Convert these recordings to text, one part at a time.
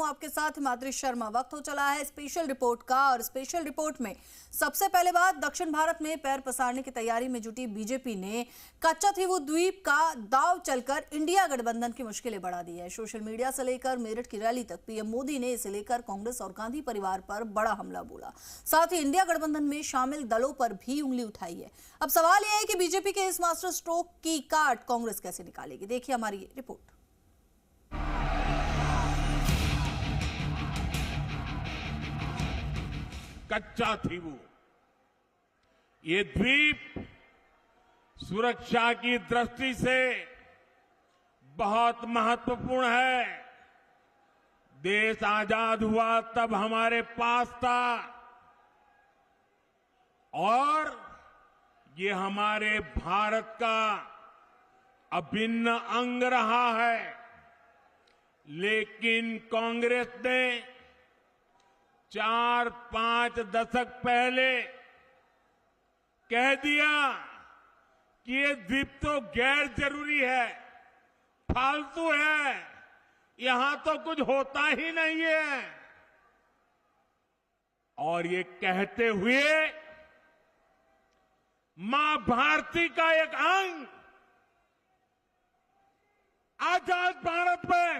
आपके साथ हिमाद्री शर्मा। वक्त हो चला है स्पेशल रिपोर्ट का, और स्पेशल रिपोर्ट में सबसे पहले बात, दक्षिण भारत में पैर पसारने की तैयारी में जुटी बीजेपी ने कच्चाथीवू द्वीप का दांव चलकर इंडिया गठबंधन की मुश्किलें बढ़ा दी है। सोशल मीडिया से लेकर मेरठ की रैली तक पीएम मोदी ने इसे लेकर कांग्रेस और गांधी परिवार पर बड़ा हमला बोला। साथ ही इंडिया गठबंधन में शामिल दलों पर भी उंगली उठाई है। अब सवाल यह है कि बीजेपी के इस मास्टर स्ट्रोक की काट कांग्रेस कैसे निकालेगी। देखिए हमारी ये रिपोर्ट। कच्चाथीवू ये द्वीप सुरक्षा की दृष्टि से बहुत महत्वपूर्ण है। देश आजाद हुआ तब हमारे पास था और ये हमारे भारत का अभिन्न अंग रहा है। लेकिन कांग्रेस ने 4-5 दशक पहले कह दिया कि ये द्वीप तो गैर जरूरी है, फालतू है, यहां तो कुछ होता ही नहीं है। और ये कहते हुए मां भारती का एक अंग आजाद भारत में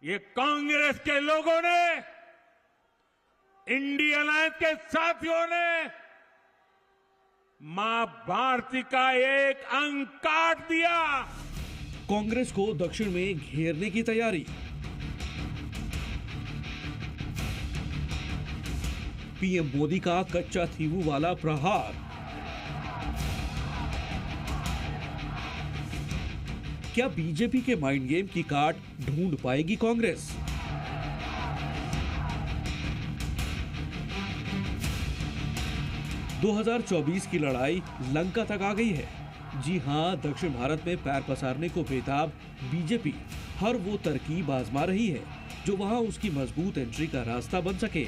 ये कांग्रेस के लोगों ने, इंडियन अलायंस के साथियों ने मां भारती का एक अंग काट दिया। कांग्रेस को दक्षिण में घेरने की तैयारी। पीएम मोदी का कच्चाथीवू वाला प्रहार। क्या बीजेपी के माइंड गेम की काट ढूंढ पाएगी कांग्रेस? – 2024 की लड़ाई लंका तक आ गई है। जी हां, दक्षिण भारत में पैर पसारने को बेताब बीजेपी हर वो तरकीब आजमा रही है जो वहां उसकी मजबूत एंट्री का रास्ता बन सके।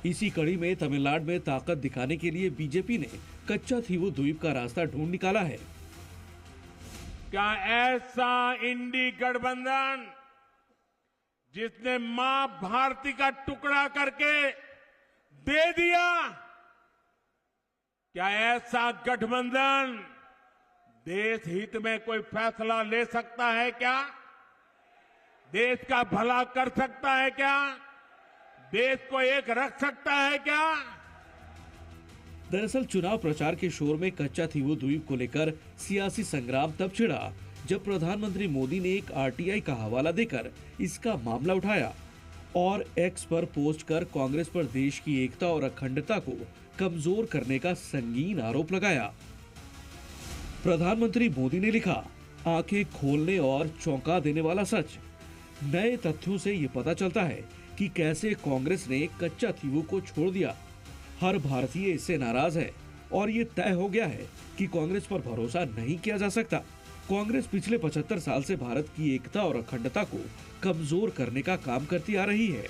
इसी कड़ी में तमिलनाडु में ताकत दिखाने के लिए बीजेपी ने कच्चाथीवू द्वीप का रास्ता ढूंढ निकाला है। क्या ऐसा इंडी गठबंधन जिसने मां भारती का टुकड़ा करके दे दिया, क्या ऐसा गठबंधन देश हित में कोई फैसला ले सकता है? क्या देश का भला कर सकता है? क्या देश को एक रख सकता है? क्या दरअसल चुनाव प्रचार के शोर में कच्चाथीवू द्वीप को लेकर सियासी संग्राम तब छिड़ा जब प्रधानमंत्री मोदी ने एक आरटीआई का हवाला देकर इसका मामला उठाया और एक्स पर पोस्ट कर कांग्रेस पर देश की एकता और अखंडता को कमजोर करने का संगीन आरोप लगाया। प्रधानमंत्री मोदी ने लिखा, आंखें खोलने और चौंका देने वाला सच। नए तथ्यों से ये पता चलता है कि कैसे कांग्रेस ने कच्चाथीवू को छोड़ दिया। हर भारतीय इससे नाराज है और ये तय हो गया है कि कांग्रेस पर भरोसा नहीं किया जा सकता। कांग्रेस पिछले 75 साल से भारत की एकता और अखंडता को कमजोर करने का काम करती आ रही है।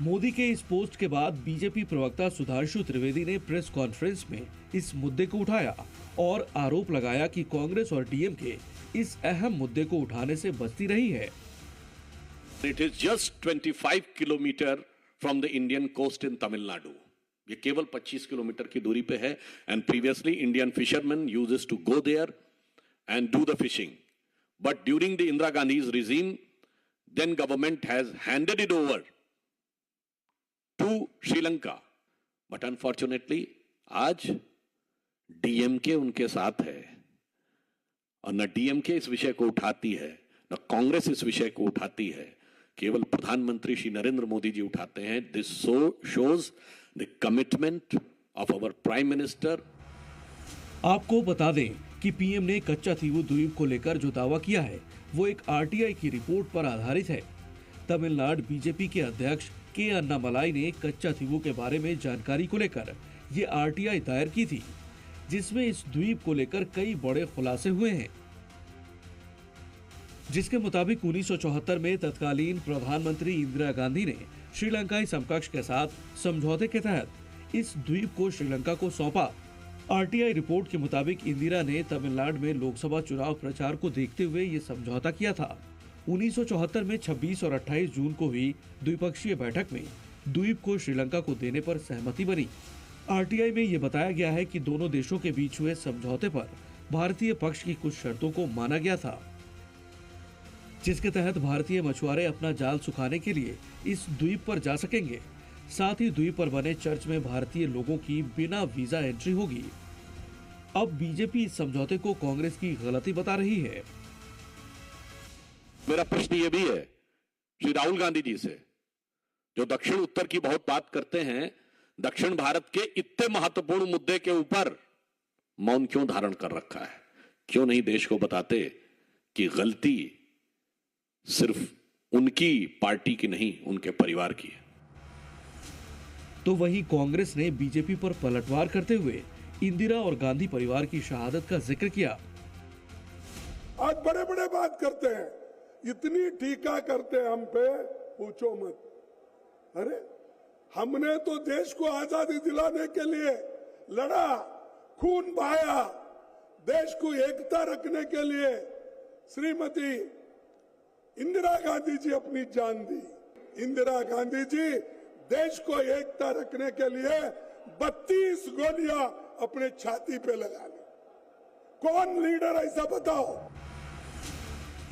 मोदी के इस पोस्ट के बाद बीजेपी प्रवक्ता सुधांशु त्रिवेदी ने प्रेस कॉन्फ्रेंस में इस मुद्दे को उठाया और आरोप लगाया कि कांग्रेस और डीएमके इस अहम मुद्दे को उठाने से बचती रही है। It is just 25 kilometre from the Indian coast in Tamil Nadu. ये केवल 25 किलोमीटर की दूरी पे है and previously Indian fisherman uses to go there and do the fishing, but during the Indira Gandhi's regime then government has handed it over to Sri Lanka, but unfortunately आज DMK उनके साथ है और न डीएमके इस विषय को उठाती है न कांग्रेस इस विषय को उठाती है, केवल प्रधानमंत्री श्री नरेंद्र मोदी जी उठाते हैं। This shows the commitment of our prime minister. आपको बता दें कि पीएम ने कच्चाथीवू द्वीप को लेकर जो दावा किया है वो एक आरटीआई की रिपोर्ट पर आधारित है। तमिलनाडु बीजेपी के अध्यक्ष के अन्नामलाई ने कच्चाथीवू के बारे में जानकारी को लेकर ये आरटीआई दायर की थी, जिसमें इस द्वीप को लेकर कई बड़े खुलासे हुए हैं। जिसके मुताबिक 1974 में तत्कालीन प्रधानमंत्री इंदिरा गांधी ने श्रीलंकाई समकक्ष के साथ समझौते के तहत इस द्वीप को श्रीलंका को सौंपा। आरटीआई रिपोर्ट के मुताबिक इंदिरा ने तमिलनाडु में लोकसभा चुनाव प्रचार को देखते हुए ये समझौता किया था 1974 में 26 और 28 जून को हुई द्विपक्षीय बैठक में द्वीप को श्रीलंका को देने पर सहमति बनी। आरटीआई में ये बताया गया है कि दोनों देशों के बीच हुए समझौते पर भारतीय पक्ष की कुछ शर्तों को माना गया था, जिसके तहत भारतीय मछुआरे अपना जाल सुखाने के लिए इस द्वीप पर जा सकेंगे। साथ ही द्वीप पर बने चर्च में भारतीय लोगों की बिना वीजा एंट्री होगी। अब बीजेपी इस समझौते को कांग्रेस की गलती बता रही है। मेरा प्रश्न ये भी है श्री राहुल गांधी जी से, जो दक्षिण उत्तर की बहुत बात करते हैं, दक्षिण भारत के इतने महत्वपूर्ण मुद्दे के ऊपर मौन क्यों धारण कर रखा है? क्यों नहीं देश को बताते कि गलती सिर्फ उनकी पार्टी की नहीं, उनके परिवार की है? तो वहीं कांग्रेस ने बीजेपी पर पलटवार करते हुए इंदिरा और गांधी परिवार की शहादत का जिक्र किया। आज बड़े बड़े बात करते हैं, इतनी टीका करते हैं हम पे, पूछो मत। अरे हमने तो देश को आजादी दिलाने के लिए लड़ा, खून बहाया, देश को एकता रखने के लिए श्रीमती इंदिरा गांधी जी अपनी जान दी। इंदिरा गांधी जी देश को एकता रखने के लिए 32 गोलियां अपने छाती पे लगा ली। कौन लीडर ऐसा बताओ?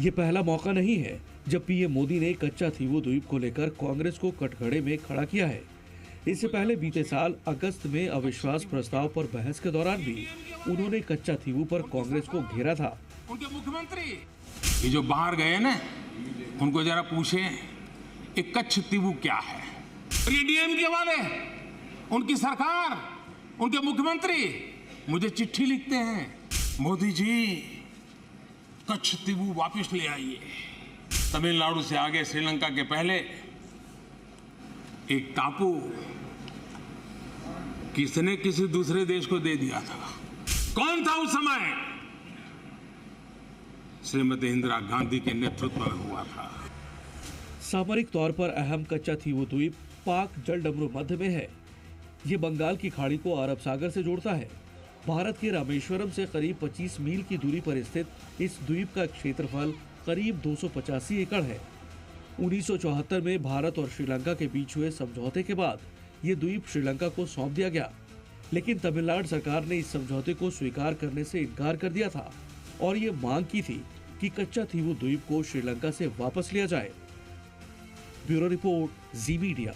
ये पहला मौका नहीं है जब पीएम मोदी ने कच्चा थीवू द्वीप को लेकर कांग्रेस को कटघरे में खड़ा किया है। इससे पहले बीते साल अगस्त में अविश्वास प्रस्ताव पर बहस के दौरान भी उन्होंने कच्चा थीवू पर कांग्रेस को घेरा था। उनके मुख्यमंत्री ये जो बाहर गए ना, उनको जरा पूछे कि कच्छ तीवू क्या है। ये डीएमके वाले, उनकी सरकार, उनके मुख्यमंत्री मुझे चिट्ठी लिखते हैं, मोदी जी कच्छ तीवू वापस ले आइए। तमिलनाडु से आगे श्रीलंका के पहले एक टापू किसने किसी दूसरे देश को दे दिया था? कौन था उस समय? श्रीमती इंदिरा गांधी के नेतृत्व में हुआ था। सामरिक तौर पर अहम कच्चा थीवू द्वीप पाक जलडमरू मध्य में है। ये बंगाल की खाड़ी को अरब सागर से जोड़ता है। भारत के रामेश्वरम से करीब 25 मील की दूरी पर स्थित इस द्वीप का क्षेत्रफल करीब 285 एकड़ है। 1974 में भारत और श्रीलंका के बीच हुए समझौते के बाद ये द्वीप श्रीलंका को सौंप दिया गया, लेकिन तमिलनाडु सरकार ने इस समझौते को स्वीकार करने से इनकार कर दिया था और ये मांग की थी कि कच्चा थीवू द्वीप को श्रीलंका से वापस लिया जाए। ब्यूरो रिपोर्ट, जी मीडिया।